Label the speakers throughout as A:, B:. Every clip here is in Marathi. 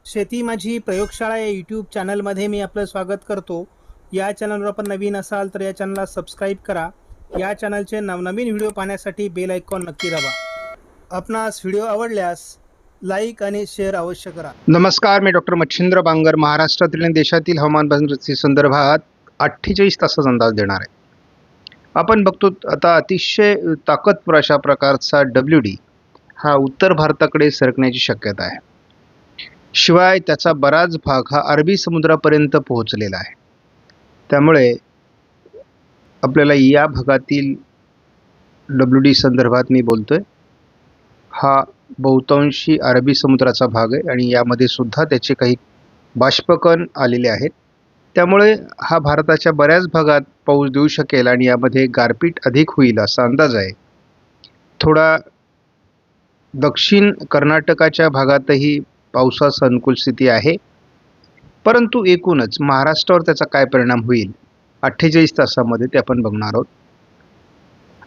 A: शेती माझी प्रयोगशाळा या यूट्यूब चॅनलमध्ये मी आपलं स्वागत करतो. या चॅनलवर आपण नवीन असाल तर या चॅनलला सबस्क्राईब करा. या चॅनलचे नवनवीन व्हिडिओ पाहण्यासाठी बेल आयकॉन नक्की दाबा. आपणास व्हिडिओ आवडल्यास लाईक आणि शेअर अवश्य करा.
B: नमस्कार, मी डॉक्टर मच्छिंद्र बांगर महाराष्ट्रातील आणि देशातील हवामान परिस्थिती संदर्भात 48 तासाचा अंदाज देणार आहे. आपण बघतो आता अतिशय ताकदपूर अशा प्रकारचा WD हा उत्तर भारताकडे सरकण्याची शक्यता आहे. शिवाय त्याचा बराच भाग हा अरबी समुद्रापर्यंत पोहोचलेला आहे. त्यामुळे आपल्याला या भागातील WD संदर्भात मी बोलतोय, हा बहुतांशी अरबी समुद्राचा भाग आहे आणि यामध्ये सुद्धा त्याचे काही बाष्पकण आलेले आहेत. त्यामुळे हा भारताच्या बऱ्याच भागात पाऊस देऊ शकेल आणि यामध्ये गारपीट अधिक होईल असा अंदाज आहे. थोडा दक्षिण कर्नाटकाच्या भागातही पावसास अनुकूल स्थिती आहे, परंतु एकूणच महाराष्ट्रावर त्याचा काय परिणाम होईल 48 तासामध्ये ते आपण बघणार आहोत.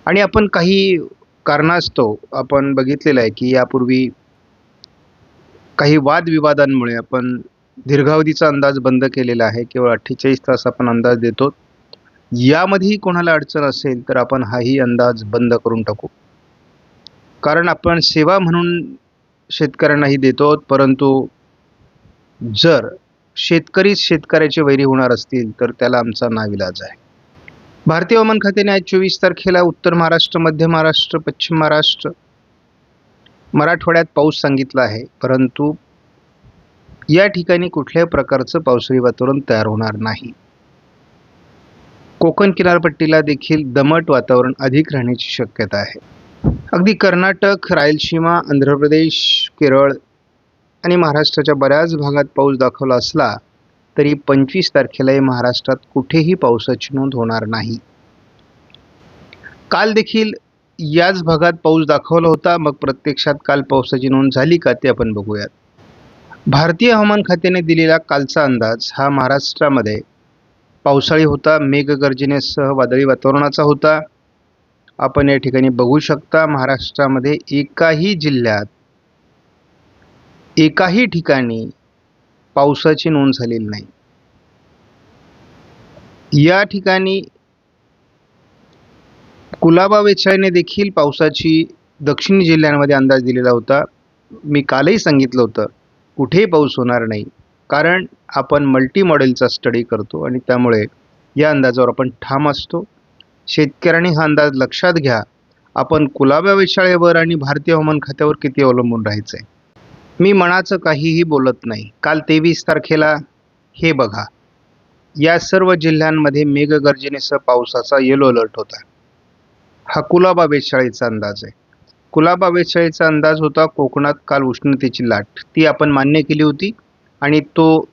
B: आणि आपण काही कारणास्तव आपण बघितलेलं आहे की यापूर्वी काही वादविवादांमुळे आपण दीर्घावधीचा अंदाज बंद केलेला आहे. केवळ 48 तास आपण अंदाज देतो. यामध्येही कोणाला अडचण असेल तर आपण हाही अंदाज बंद करून टाकू, कारण आपण सेवा म्हणून शेतकऱ्यांनाही देतो. परंतु जर शेतकरीच शेतकऱ्याचे वैरी होणार असतील तर त्याला आमचा नाविलाज आहे. भारतीय हवामान खात्याने आज 24 तारखेला उत्तर महाराष्ट्र, मध्य महाराष्ट्र, पश्चिम महाराष्ट्र, मराठवाड्यात पाऊस सांगितला आहे. परंतु या ठिकाणी कुठल्याही प्रकारचं पावसाळी वातावरण तयार होणार नाही. कोकण किनारपट्टीला देखील दमट वातावरण अधिक राहण्याची शक्यता आहे. अगदी कर्नाटक, रायलसीमा, आंध्र प्रदेश, केरळ आणि महाराष्ट्राच्या बऱ्याच भागात पाऊस दाखवला असला तरी 25 तारखेलाही महाराष्ट्रात कुठेही पावसाची नोंद होणार नाही. काल देखील याच भागात पाऊस दाखवला होता. मग प्रत्यक्षात काल पावसाची नोंद झाली का ते आपण बघूयात. भारतीय हवामान खात्याने दिलेला कालचा अंदाज हा महाराष्ट्रामध्ये पावसाळी होता, मेघगर्जनेसह वादळी वातावरणाचा होता. आपण या ठिकाणी बघू शकता, महाराष्ट्रामध्ये एकाही जिल्ह्यात एकाही ठिकाणी पावसाची नोंद झालेली नाही. या ठिकाणी कुलाबा वेधशाळेने देखील पावसाची दक्षिणी जिल्ह्यांमध्ये अंदाज दिलेला होता. मी कालही सांगितलं होतं कुठेही पाऊस होणार नाही, कारण आपण मल्टी मॉडेलचा स्टडी करतो आणि त्यामुळे या अंदाजावर आपण ठाम असतो. शेतकऱ्यांनी हा अंदाज लक्षात घ्या. आपण कुलाबा वेधशाळेवर आणि भारतीय हवामान खात्यावर किती अवलंबून राहायचं आहे. मी मनाचं काहीही बोलत नाही. काल 23 तारखेला हे बघा, या सर्व जिल्ह्यांमध्ये मेघगर्जनेसह पावसाचा येलो अलर्ट होता. हा कुलाबा वेधशाळेचा अंदाज आहे. कुलाबा वेधशाळेचा अंदाज होता कोकणात काल उष्णतेची लाट, ती आपण मान्य केली होती आणि तो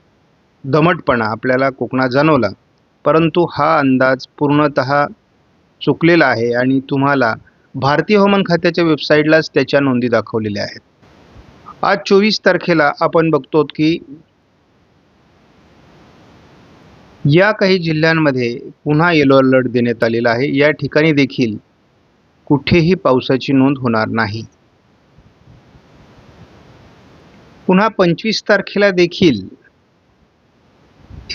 B: दमटपणा आपल्याला कोकणात जाणवला. परंतु हा अंदाज पूर्णतः चुकलेला आहे आणि तुम्हाला भारतीय हवामान खात्याच्या वेबसाईटलाच त्याच्या नोंदी दाखवलेल्या आहेत. आज 24 तारखेला आपण बघतो की या काही जिल्ह्यांमध्ये पुन्हा येलो अलर्ट देण्यात आलेला आहे. या ठिकाणी देखील कुठेही पावसाची नोंद होणार नाही. पुन्हा 25 तारखेला देखील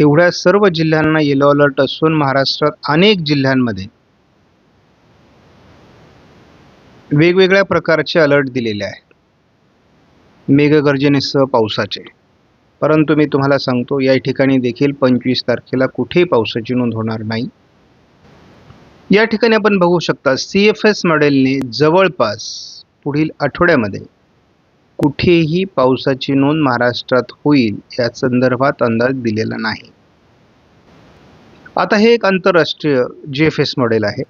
B: एवढ्या सर्व जिल्ह्यांना येलो अलर्ट असून महाराष्ट्रात अनेक जिल्ह्यांमध्ये वेगवेगळ्या प्रकारचे अलर्ट दिलेले आहेत मेघगर्जनेसह पावसाचे. परंतु मी तुम्हाला सांगतो, या ठिकाणी देखील 25 तारखेला कुठेही पावसाची नोंद होणार नाही. या ठिकाणी आपण बघू शकता, CFS मॉडेलने जवळपास पुढील आठवड्यामध्ये कुठेही पावसाची नोंद महाराष्ट्रात होईल या संदर्भात अंदाज दिलेला नाही. आता हे एक आंतरराष्ट्रीय GFS मॉडेल आहे.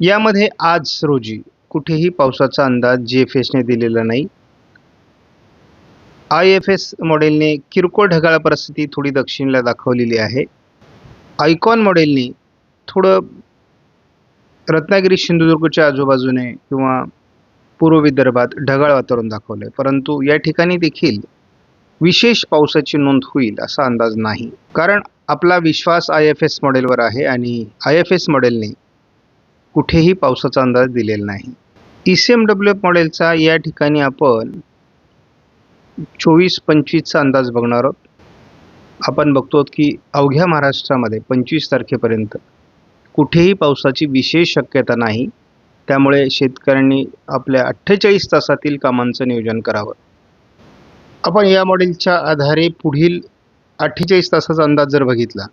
B: यामध्ये आज रोजी कुठेही पावसाचा अंदाज GFSने दिलेला नाही. IFS मॉडेलने किरकोळ ढगाळ परिस्थिती थोडी दक्षिणेला दाखवलेली आहे. आयकॉन मॉडेलने थोडं रत्नागिरी सिंधुदुर्गच्या आजूबाजूने किंवा पूर्व विदर्भात ढगाळ वातावरण दाखवलं आहे. परंतु या ठिकाणी देखील विशेष पावसाची नोंद होईल असा अंदाज नाही, कारण आपला विश्वास IFS मॉडेलवर आहे आणि IFS मॉडेलने कुठेही पावसाचा अंदाज दिलेला नाही. ECMWF मॉडेलचा या ठिकाणी आपण 24-25चा अंदाज बघणार आहोत. आपण बघतो की अवघ्या महाराष्ट्रामध्ये 25 तारखेपर्यंत कुठेही पावसाची विशेष शक्यता नाही. त्यामुळे शेतकऱ्यांनी आपल्या 48 तासातील कामांचं नियोजन करावं. आपण या मॉडेलच्या आधारे पुढील 48 तासाचा अंदाज जर बघितला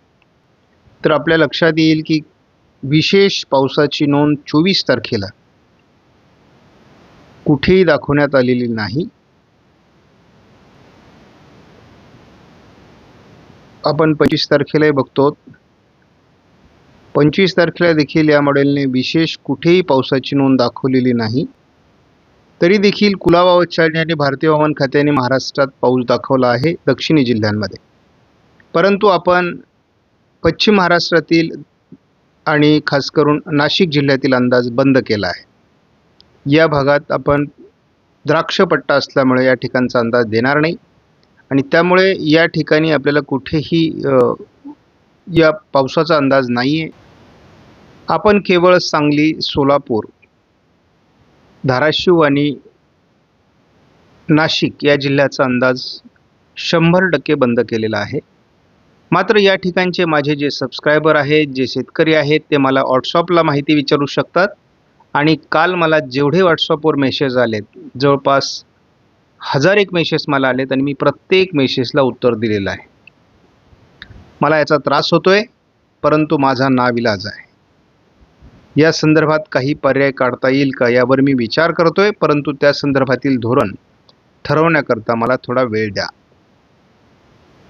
B: तर आपल्या लक्षात येईल की विशेष पावसाची नोंद 24 तारखेला कुठेही दाखवण्यात आलेली नाही. आपण 25 तारखेलाही बघतो. 25 तारखेला देखील या मॉडेलने विशेष कुठेही पावसाची नोंद दाखवलेली नाही. तरी देखील कुलाबा उच्चारणे आणि भारतीय हवामान खात्याने महाराष्ट्रात पाऊस दाखवला आहे दक्षिणी जिल्ह्यांमध्ये. परंतु आपण पश्चिम महाराष्ट्रातील आणि खास करून नाशिक जिल्ह्यातील अंदाज बंद केला आहे. या भागात आपण द्राक्षपट्टा असल्यामुळे या ठिकाणचा अंदाज देणार नाही आणि त्यामुळे या ठिकाणी आपल्याला कुठेही या पावसाचा अंदाज नाही आहे. आपण केवळ सांगली, सोलापूर, धाराशिव आणि नाशिक या जिल्ह्याचा अंदाज 100% बंद केलेला आहे. मात्र या ठिकाणचे माझे जे सबस्क्रायबर आहेत, जे शेतकरी आहेत, ते मला व्हॉट्सअपला माहिती विचारू शकतात आणि काल मला जेवढे व्हॉट्सअपवर मेसेज आलेत, जवळपास 1001 मेसेज मला आलेत आणि मी प्रत्येक मेसेजला उत्तर दिलेलं आहे. मला याचा त्रास होतोय, परंतु माझा नाविलाज आहे. या संदर्भात काही पर्याय काढता येईल का यावर मी विचार करतोय, परंतु त्या संदर्भातील धोरण ठरवण्याकरता मला थोडा वेळ द्या.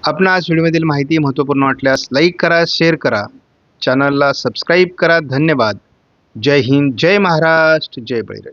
B: आपणास व्हिडिओमधील माहिती महत्त्वपूर्ण वाटल्यास लाईक करा, शेअर करा, चॅनलला सबस्क्राईब करा. धन्यवाद. जय हिंद, जय महाराष्ट्र, जय बळीराजा.